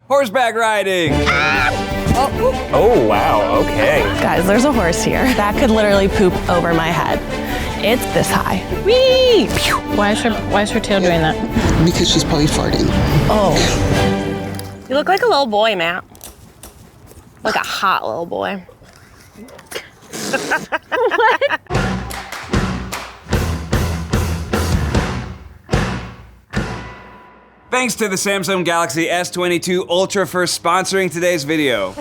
Horseback riding! Oh, wow, okay. Guys, there's a horse here. That could literally poop over my head. It's this high. Whee! Why is her tail doing that? Because she's probably farting. Oh. You look like a little boy, Matt. Like a hot little boy. What? Thanks to the Samsung Galaxy S22 Ultra for sponsoring today's video.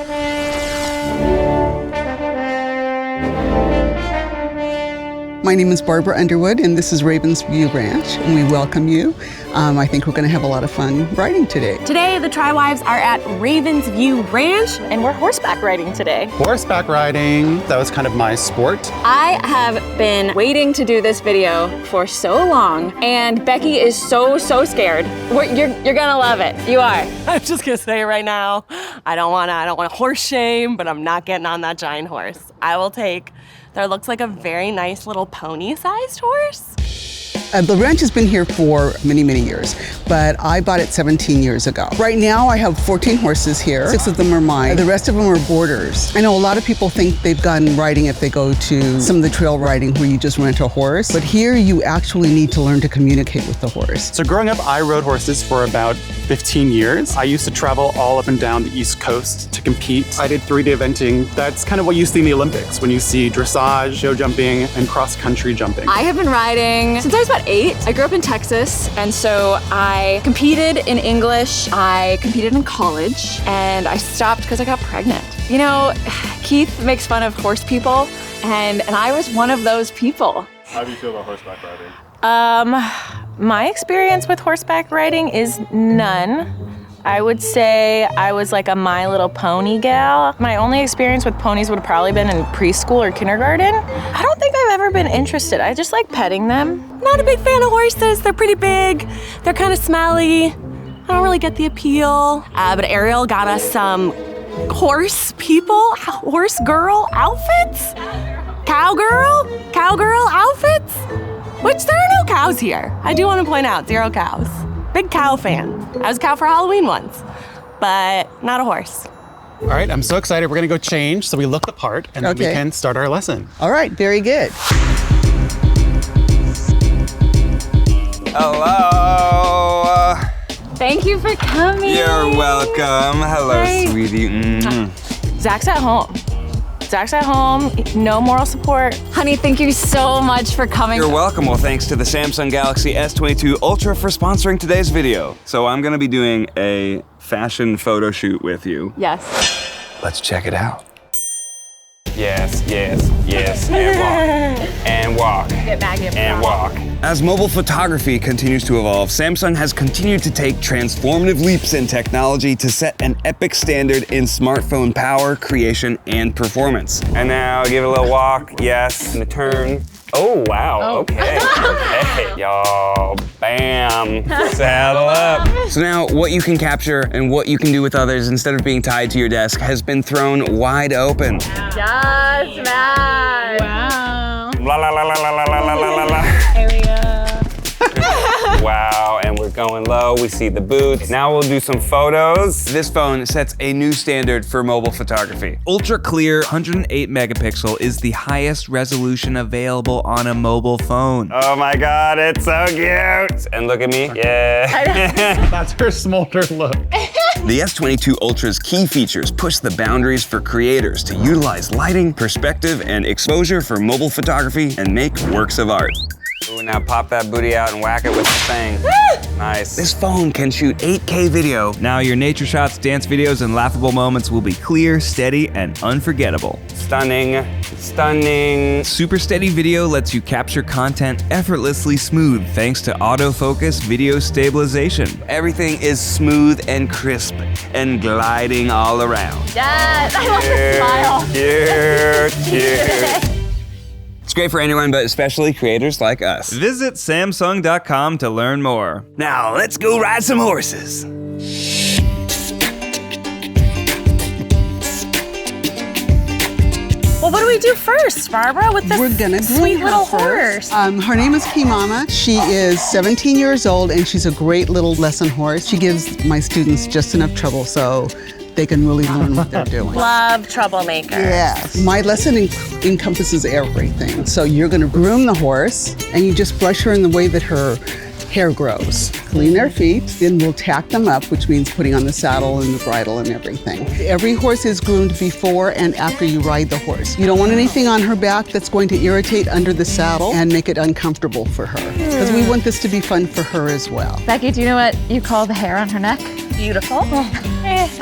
My name is Barbara Underwood, and this is Ravensview Ranch, and we welcome you. I think we're going to have a lot of fun riding today. Today, the Tri Wives are at Ravensview Ranch, and we're horseback riding today. Horseback riding, that was kind of my sport. I have been waiting to do this video for so long, and Becky is so scared. You're gonna love it. You are. I'm just gonna say it right now. I don't wanna horse shame, but I'm not getting on that giant horse. I will take, there looks like a very nice little pony-sized horse. The ranch has been here for many, many years, but I bought it 17 years ago. Right now, I have 14 horses here. 6 of them are mine. The rest of them are boarders. I know a lot of people think they've gone riding if they go to some of the trail riding where you just rent a horse, but here you actually need to learn to communicate with the horse. So growing up, I rode horses for about 15 years. I used to travel all up and down the East Coast to compete. I did 3-day eventing. That's kind of what you see in the Olympics when you see dressage, show jumping, and cross-country jumping. I have been riding since I was about 8. I grew up in Texas, and so I competed in English, I competed in college, and I stopped because I got pregnant. You know, Keith makes fun of horse people, and I was one of those people. How do you feel about horseback riding? My experience with horseback riding is none. I would say I was like a My Little Pony gal. My only experience with ponies would have probably been in preschool or kindergarten. I don't think I've ever been interested. I just like petting them. Not a big fan of horses. They're pretty big. They're kind of smelly. I don't really get the appeal. But Ariel got us some horse girl outfits? Cowgirl outfits? Which there are no cows here. I do want to point out, 0 cows. Big cow fan. I was a cow for Halloween once, but not a horse. All right, I'm so excited. We're gonna go change so we look the part and then we can start our lesson. All right, very good. Hello. Thank you for coming. You're welcome. Hello, Hi. sweetie. Zach's at home. No moral support. Honey, thank you so much for coming. You're welcome. Well, thanks to the Samsung Galaxy S22 Ultra for sponsoring today's video. So I'm gonna be doing a fashion photo shoot with you. Yes. Let's check it out. Yes, and walk. Get back, And walk. As mobile photography continues to evolve, Samsung has continued to take transformative leaps in technology to set an epic standard in smartphone power, creation, and performance. And now give it a little walk, yes, and a turn. Oh, wow, okay. Okay, y'all, bam, saddle up. So now what you can capture and what you can do with others instead of being tied to your desk has been thrown wide open. Yes, man. Wow. La la la la la la la la la la. Wow, and we're going low. We see the boots. Now we'll do some photos. This phone sets a new standard for mobile photography. Ultra clear 108 megapixel is the highest resolution available on a mobile phone. Oh my God, it's so cute. And look at me, yeah. That's her smolder look. The S22 Ultra's key features push the boundaries for creators to utilize lighting, perspective, and exposure for mobile photography and make works of art. Ooh, now pop that booty out and whack it with the thing. Nice. This phone can shoot 8K video. Now your nature shots, dance videos, and laughable moments will be clear, steady, and unforgettable. Stunning, stunning. Super steady video lets you capture content effortlessly smooth thanks to autofocus video stabilization. Everything is smooth and crisp and gliding all around. Yes, I love the smile. Cute. It's great for anyone, but especially creators like us. Visit Samsung.com to learn more. Now, let's go ride some horses. Well, what do we we do first, Barbara, with this We're gonna sweet groom her little first. horse? Her name is Kimama. She is 17 years old and she's a great little lesson horse. She gives my students just enough trouble so they can really learn what they're doing. Love troublemakers. Yes. My lesson encompasses everything. So you're gonna groom the horse and you just brush her in the way that her hair grows. Clean their feet, then we'll tack them up, which means putting on the saddle and the bridle and everything. Every horse is groomed before and after you ride the horse. You don't want anything on her back that's going to irritate under the saddle and make it uncomfortable for her. Because we want this to be fun for her as well. Becky, do you know what you call the hair on her neck? Beautiful.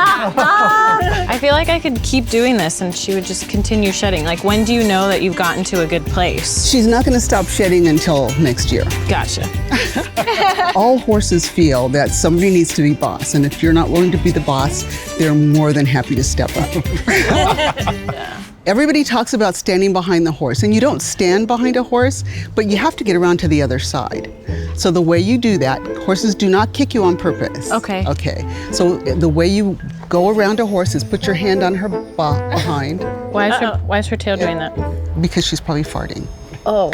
I feel like I could keep doing this and she would just continue shedding. Like, when do you know that you've gotten to a good place? She's not gonna stop shedding until next year. Gotcha. All horses feel that somebody needs to be boss, and if you're not willing to be the boss, they're more than happy to step up. Everybody talks about standing behind the horse, and you don't stand behind a horse, but you have to get around to the other side. So the way you do that, horses do not kick you on purpose. Okay. Okay. So the way you go around a horse is put your hand on her behind, Why is her tail doing that? because she's probably farting. Oh.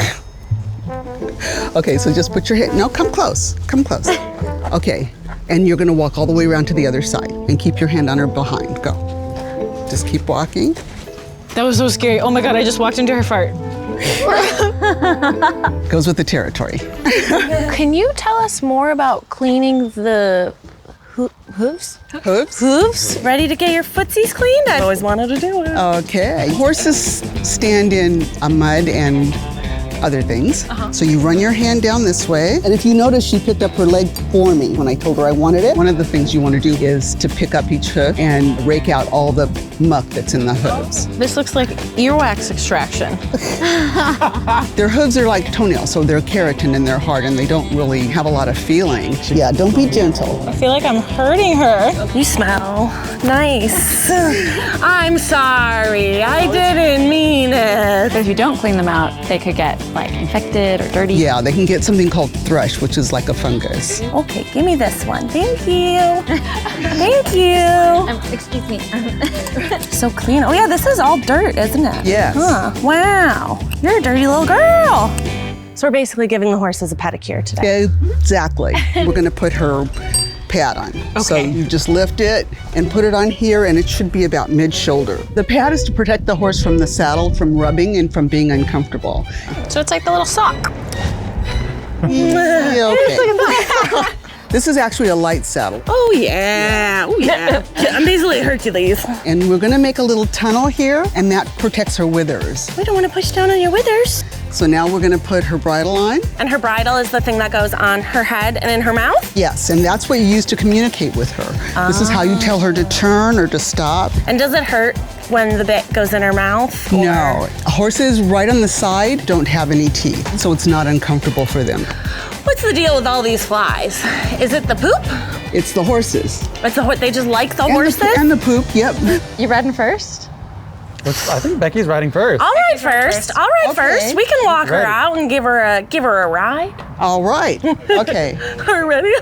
Okay, so just put your hand, no, come close, come close. Okay, and you're gonna walk all the way around to the other side and keep your hand on her behind, go. Just keep walking. That was so scary. Oh my God, I just walked into her fart. Goes with the territory. Can you tell us more about cleaning the hooves? Hooves? Hooves? Ready to get your footsies cleaned? I've always wanted to do it. Okay. Horses stand in mud and other things. So you run your hand down this way. And if you notice, she picked up her leg for me when I told her I wanted it. One of the things you want to do is to pick up each hoof and rake out all the muck that's in the hooves. This looks like earwax extraction. Their hooves are like toenails, so they're keratin in their heart and they don't really have a lot of feeling. Yeah, don't be gentle. I feel like I'm hurting her. You smell nice. I'm sorry. I didn't mean it. But if you don't clean them out, they could get like infected or dirty. Yeah, they can get something called thrush, which is like a fungus. Okay, give me this one. Thank you. Thank you. Excuse me. So clean. Oh yeah, this is all dirt, isn't it? Yes. Huh. Wow. You're a dirty little girl. So we're basically giving the horses a pedicure today. Exactly. We're gonna put her pad on. So you just lift it and put it on here and it should be about mid-shoulder. The pad is to protect the horse from the saddle, from rubbing and from being uncomfortable. So it's like the little sock. Yeah, okay. This is actually a light saddle. Oh yeah. Oh yeah. I'm basically Hercules. And we're gonna make a little tunnel here and that protects her withers. We don't want to push down on your withers. So now we're gonna put her bridle on. And her bridle is the thing that goes on her head and in her mouth? Yes, and that's what you use to communicate with her. This is how you tell her to turn or to stop. And does it hurt when the bit goes in her mouth? or- No, horses right on the side don't have any teeth, so it's not uncomfortable for them. What's the deal with all these flies? Is it the poop? It's the horses. It's the they just like the And horses? and the poop, yep. You riding first? I think Becky's riding first. All right, first. All right, Okay. first. We can walk her Ready. out and give her a ride. All right, okay. Are you ready?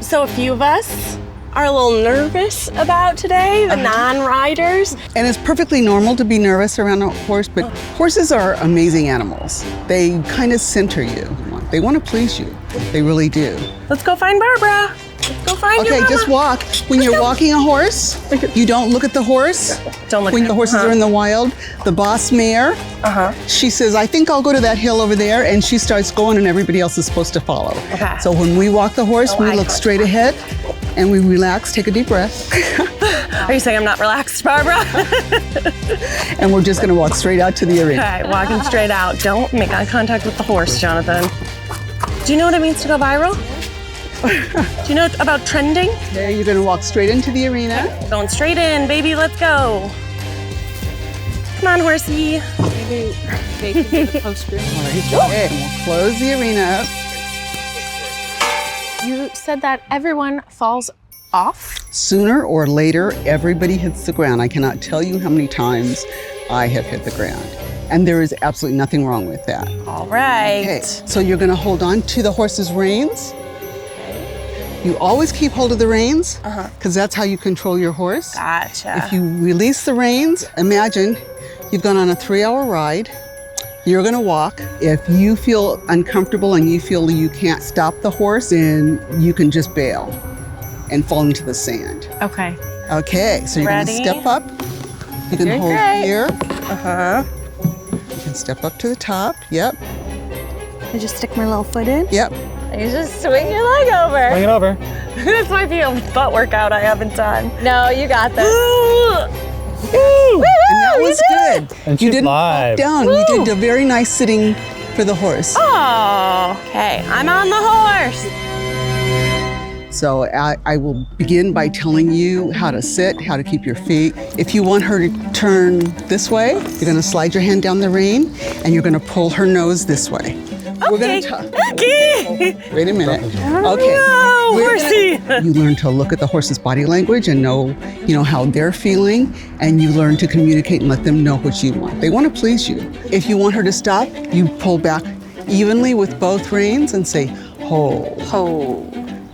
So a few of us are a little nervous about today, the non-riders. And it's perfectly normal to be nervous around a horse, but horses are amazing animals. They kind of center you. They want to please you. They really do. Let's go find Barbara. Let's go find your Okay, mama. just walk. When you're walking a horse, you don't look at the horse. Don't look When at the it. horses are in the wild, the boss mare, Uh-huh. she says, I think I'll go to that hill over there, and she starts going and everybody else is supposed to follow. Okay. So when we walk the horse, we I look got straight ahead and we relax, take a deep breath, Are you saying I'm not relaxed, Barbara? and we're just gonna walk straight out to the arena. Okay, walking straight out. Don't make eye contact with the horse, Jonathan. Do you know what it means to go viral? Do you know about trending? Okay, you're gonna walk straight into the arena. Going straight in, baby, let's go. Come on, horsey. Okay, and we'll close the arena up. You said that everyone falls off? Sooner or later, everybody hits the ground. I cannot tell you how many times I have hit the ground. And there is absolutely nothing wrong with that. All right. Okay, so you're gonna hold on to the horse's reins. You always keep hold of the reins, because that's how you control your horse. Gotcha. If you release the reins, imagine you've gone on a 3-hour ride. You're gonna walk. If you feel uncomfortable and you feel you can't stop the horse, then you can just bail and fall into the sand. Okay. Okay, so you're Ready? gonna step up. You can hold great. here. You can step up to the top. Yep. I just stick my little foot in. Yep. You just swing your leg over. Bring it over. This might be a butt workout I haven't done. No, you got this. And that was good. And You she's didn't live. fall down. You did a very nice sitting for the horse. Oh, okay. I'm on the horse. So I will begin by telling you how to sit, how to keep your feet. If you want her to turn this way, you're gonna slide your hand down the rein and you're gonna pull her nose this way. We're gonna talk. Wait a minute. Okay. No, horsey. You learn to look at the horse's body language and know, how they're feeling, and you learn to communicate and let them know what you want. They want to please you. If you want her to stop, you pull back evenly with both reins and say, ho. Ho.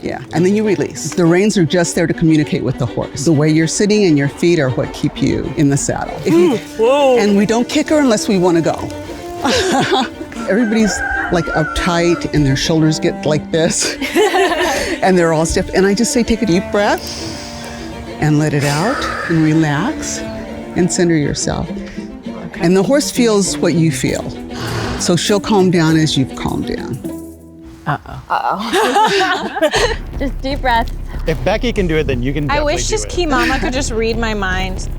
Yeah, and then you release. The reins are just there to communicate with the horse. The way you're sitting and your feet are what keep you in the saddle. And we don't kick her unless we want to go. Everybody's like uptight and their shoulders get like this and they're all stiff. And I just say, take a deep breath and let it out and relax and center yourself. And the horse feels what you feel. So she'll calm down as you've calmed down. Just deep breath. If Becky can do it, then you can I definitely wish do just it. Key Mama could just read my mind.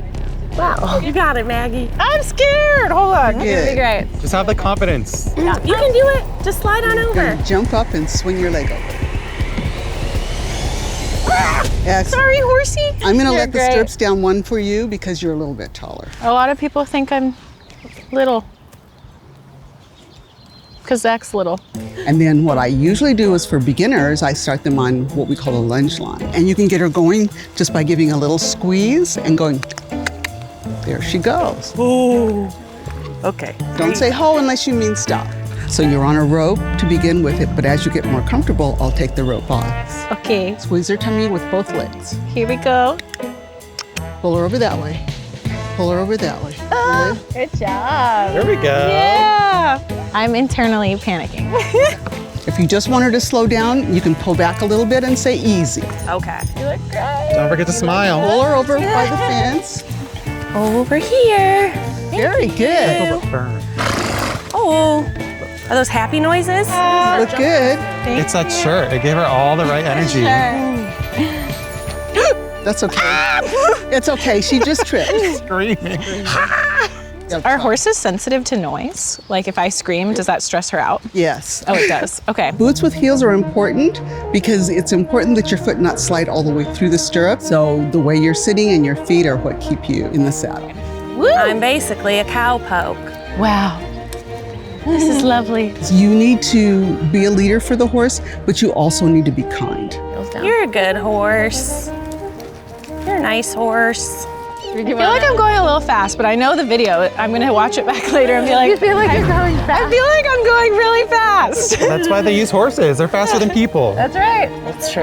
Wow, you got it, Maggie. I'm scared. Hold on. Good. It'll be great. Just have the confidence. You can do it. Just slide on over. Jump up and swing your leg over. Excellent. Sorry, horsey. I'm gonna You're let the great. stirrups down one for you because you're a little bit taller. A lot of people think I'm little. Because Zach's little. And then what I usually do is for beginners, I start them on what we call a lunge line. And you can get her going just by giving a little squeeze and going, there she goes. Ooh. Okay. Don't say ho unless you mean stop. So you're on a rope to begin with it, but as you get more comfortable, I'll take the rope off. Okay. Squeeze her tummy with both legs. Here we go. Pull her over that way. Pull her over that way. Good job. There we go. Yeah. I'm internally panicking. If you just want her to slow down, you can pull back a little bit and say easy. Okay. You look great. Don't forget to smile. Pull her over by the fence. Over here. Very good. Burn. Oh. Are those happy noises? Look good. It's that shirt. It gave her all the right energy. That's okay. It's okay. She just tripped. Screaming. Are horses sensitive to noise? Like if I scream, does that stress her out? Yes. Oh, it does. Okay. Boots with heels are important because it's important that your foot not slide all the way through the stirrup. So the way you're sitting and your feet are what keep you in the saddle. Woo. I'm basically a cowpoke. Wow. This is lovely. You need to be a leader for the horse, but you also need to be kind. You're a good horse. You're a nice horse. I feel like I'm going a little fast, but I know the video. I'm gonna watch it back later and be like, You feel like you're going fast. I feel like I'm going really fast. That's why they use horses. They're faster than people. That's right. That's true.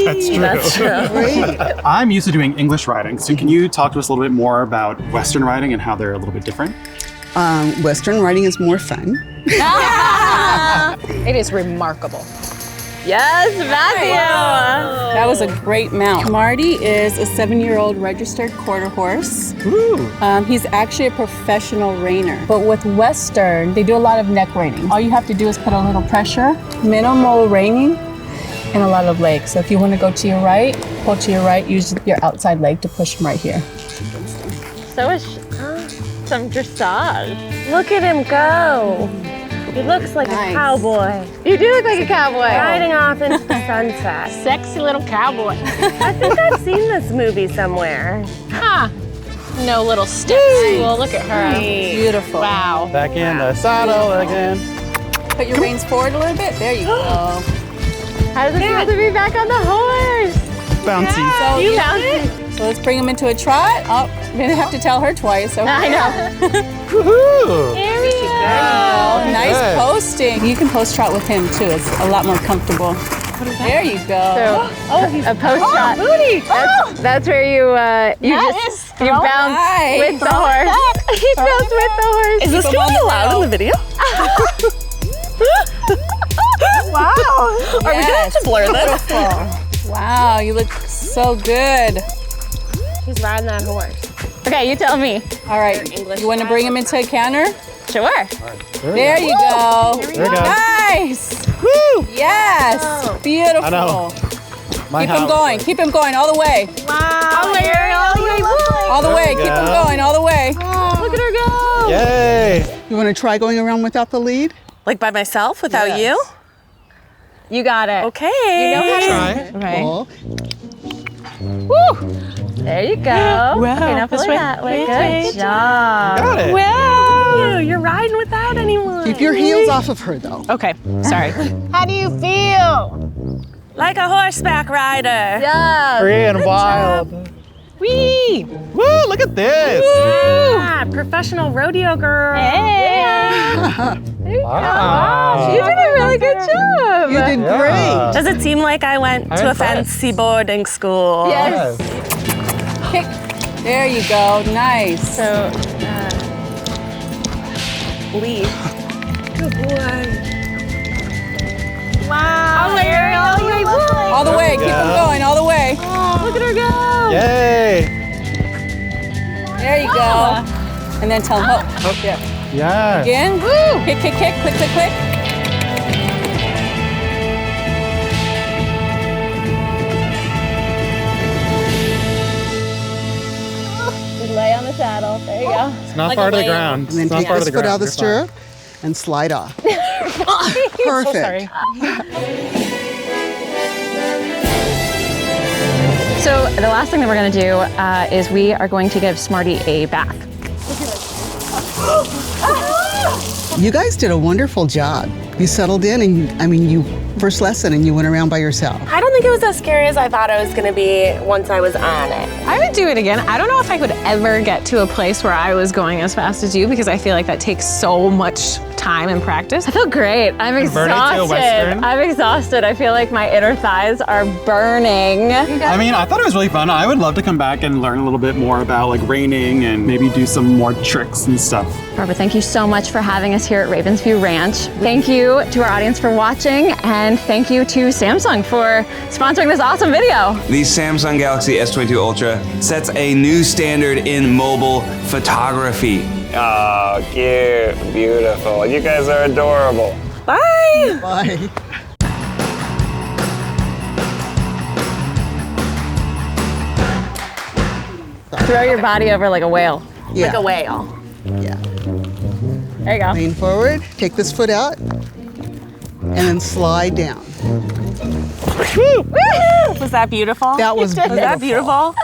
That's true. That's true. Great. I'm used to doing English riding, so can you talk to us a little bit more about Western riding and how they're a little bit different? Western riding is more fun. It is remarkable. Yes, Matthew. That was a great mount. Marty is a 7-year-old registered quarter horse. He's actually a professional reiner. But with Western, they do a lot of neck reining. All you have to do is put a little pressure, minimal reining, and a lot of legs. So if you want to go to your right, pull to your right, use your outside leg to push him right here. So is some dressage. Look at him go. He looks like a cowboy. You do look like a cowboy. Riding off into the sunset. Sexy little cowboy. I think I've seen this movie somewhere. Huh. No little step stool. Look at her. Beautiful. Wow. Back in the saddle again. Put your reins forward a little bit. There you go. How does it feel to be back on the horse? Bouncy. So, You love it? so let's bring him into a trot. Oh, I'm gonna have to tell her twice. Okay. I know. Woohoo! Here we go. Oh, nice Good. posting. You can post trot with him too. It's a lot more comfortable. There you go. So, a post shot. Booty. That's where you bounce Nice. with the horse. He bounced with the horse. Is this Keep 'em gonna on be the allowed in the video? Wow. Are we gonna have to blur this? Wow, you look so good. He's riding that horse. Okay, you tell me. All right, you want to bring him into a canter? Sure. There you go. There we go. Nice. Woo! Yes. Beautiful. I know. Keep him going. Keep him going all the way. Wow. Ariel, All the way. we Keep him go. going all the way. look at her go. Yay! You want to try going around without the lead? Like by myself, without Yes. you? You got it. Okay. You know how to. Try. Right. Cool. Woo. There you go. Wow. Okay, now This pull way. that way. Wait, Good wait. job. Got it. Wow. You're riding without anyone. Keep your heels off of her, though. Okay, sorry. How do you feel? Like a horseback rider. Yeah. Free and wild. Whee! Woo! Look at this. Yeah, professional rodeo girl. Hey. Wow. You did a really good job. You did great. Does it seem like I went I'm to a impressed. fancy boarding school? Yes. Kick. There you go. Nice. So, Lead. Good boy. wow. Ariel, you look like. All the way. Keep him going all the way. Look at her go. Yay! There you go. And then tell him, oh, yeah. Yes. Again. Woo. Kick, kick, kick. Click, click, click. Lay on the saddle. There you go. It's not Like part a of the wave. ground. And then It's not take part this of the foot out of the ground. stirrup and slide off. So Perfect. sorry. So the last thing that we're going to do is we are going to give Smarty a bath. You guys did a wonderful job. You settled in and, you first lesson and you went around by yourself. I don't think it was as scary as I thought it was going to be once I was on it. I would do it again. I don't know if I could ever get to a place where I was going as fast as you because I feel like that takes so much time and practice. I feel great. I'm Converting to a exhausted. Western? I'm exhausted. I feel like my inner thighs are burning. I mean, I thought it was really fun. I would love to come back and learn a little bit more about like reining and maybe do some more tricks and stuff. Barbara, thank you so much for having us here at Ravensview Ranch. Thank you to our audience for watching, and thank you to Samsung for sponsoring this awesome video. The Samsung Galaxy S22 Ultra sets a new standard in mobile photography. Oh, cute, beautiful. You guys are adorable. Bye. Bye. Throw your body over like a whale. Yeah. Like a whale. Yeah. There you go. Lean forward, take this foot out, and then slide down. Was that beautiful? That was Was that beautiful?